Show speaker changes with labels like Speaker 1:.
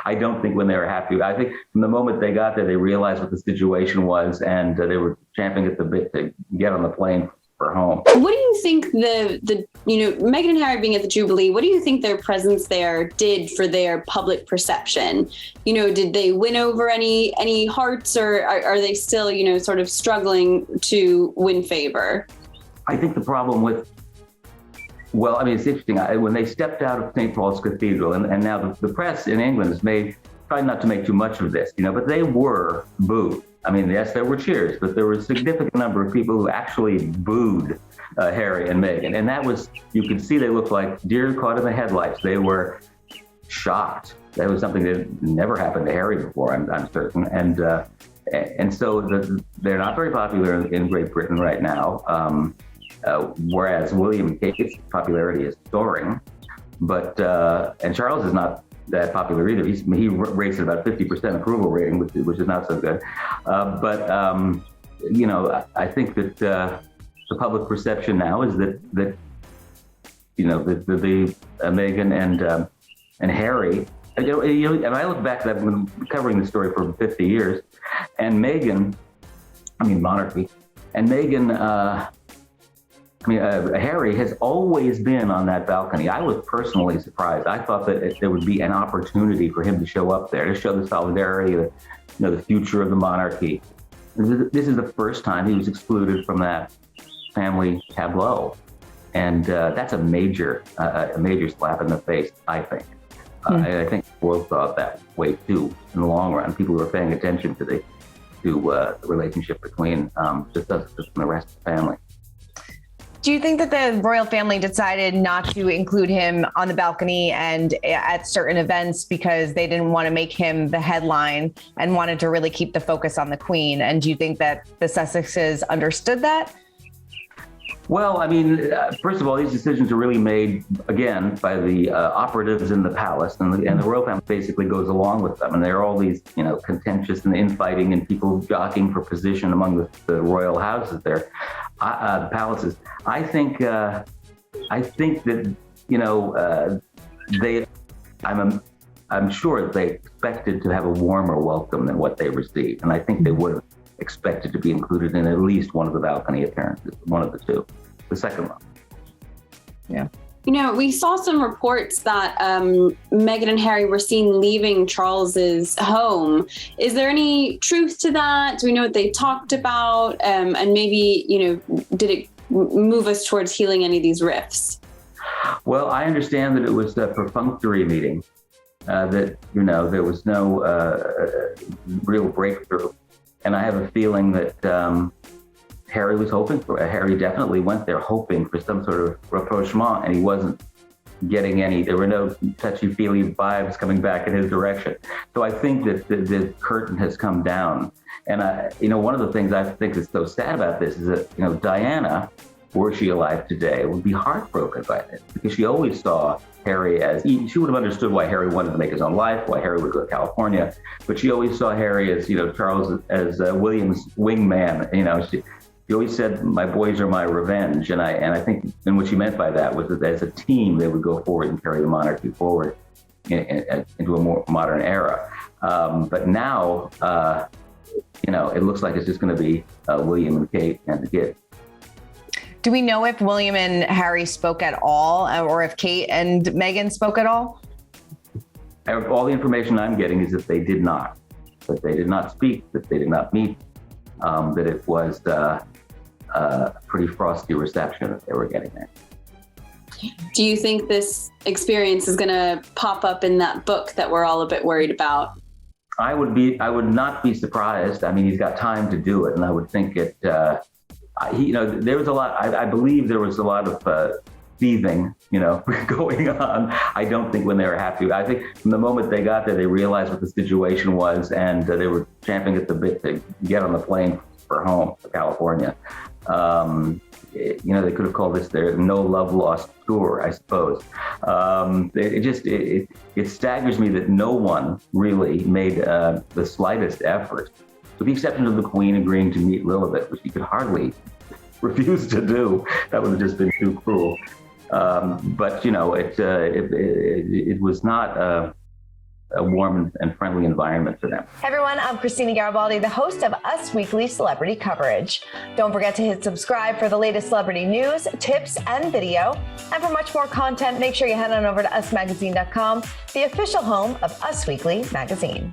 Speaker 1: I don't think when they were happy. I think from the moment they got there, they realized what the situation was, and they were champing at the bit to get on the plane for home.
Speaker 2: What do you think Meghan and Harry being at the Jubilee, what do you think their presence there did for their public perception? Did they win over any hearts, or are they still, sort of struggling to win favor?
Speaker 1: I think the problem with, it's interesting. When they stepped out of St. Paul's Cathedral, and now the press in England has tried not to make too much of this, but they were booed. Yes, there were cheers, but there were a significant number of people who actually booed Harry and Meghan. And that was, you could see they looked like deer caught in the headlights. They were shocked. That was something that never happened to Harry before, I'm certain. And so they're not very popular in Great Britain right now, whereas William and Kate's popularity is soaring. But and Charles is not that popular either. He rates at about 50% approval rating, which is not so good. I think that the public perception now is that Meghan and Harry. And I look back, I've been covering the story for 50 years, and monarchy, and Meghan. Harry has always been on that balcony. I was personally surprised. I thought that there would be an opportunity for him to show up there, to show the solidarity, the future of the monarchy. This is the first time he was excluded from that family tableau. And that's a major slap in the face, I think. I think the world thought that way too, in the long run. People who were paying attention to the relationship between just us and the rest of the family.
Speaker 3: Do you think that the royal family decided not to include him on the balcony and at certain events because they didn't want to make him the headline and wanted to really keep the focus on the Queen? And do you think that the Sussexes understood that?
Speaker 1: Well, first of all, these decisions are really made, again, by the operatives in the palace, and the royal family basically goes along with them. And there are all these, contentious and infighting and people jockeying for position among the royal houses there, the palaces. I think that, I'm sure that they expected to have a warmer welcome than what they received. And I think they would have expected to be included in at least one of the balcony appearances, one of the two, the second one.
Speaker 3: Yeah.
Speaker 2: We saw some reports that Meghan and Harry were seen leaving Charles's home. Is there any truth to that? Do we know what they talked about? And maybe, did it move us towards healing any of these rifts?
Speaker 1: Well, I understand that it was a perfunctory meeting, that, there was no real breakthrough. And I have a feeling that Harry was hoping for it. Harry definitely went there hoping for some sort of rapprochement, and he wasn't getting any. There were no touchy-feely vibes coming back in his direction. So I think that the curtain has come down. And, one of the things I think is so sad about this is that, Diana, were she alive today, would be heartbroken by this, because she always saw Harry as, she would have understood why Harry wanted to make his own life, why Harry would go to California, but she always saw Harry as, Charles as William's wingman. She always said, my boys are my revenge. And I think, and what she meant by that was that as a team, they would go forward and carry the monarchy forward into a more modern era. But now, it looks like it's just going to be William and Kate and the kids.
Speaker 3: Do we know if William and Harry spoke at all, or if Kate and Meghan spoke at all?
Speaker 1: All the information I'm getting is that they did not. That they did not speak, that they did not meet, that it was a pretty frosty reception that they were getting there.
Speaker 2: Do you think this experience is going to pop up in that book that we're all a bit worried about?
Speaker 1: I would not be surprised. He's got time to do it, and I would think it. There was a lot. I believe there was a lot of thieving, going on. I don't think when they were happy. I think from the moment they got there, they realized what the situation was, and they were champing at the bit to get on the plane for home, to California. They could have called this their no love lost tour, I suppose. It staggers me that no one really made the slightest effort, with the exception of the Queen agreeing to meet Lilibet, which he could hardly refuse to do. That would have just been too cruel. But it was not a warm and friendly environment for them.
Speaker 3: Hey everyone, I'm Christina Garibaldi, the host of Us Weekly Celebrity Coverage. Don't forget to hit subscribe for the latest celebrity news, tips, and video. And for much more content, make sure you head on over to usmagazine.com, the official home of Us Weekly magazine.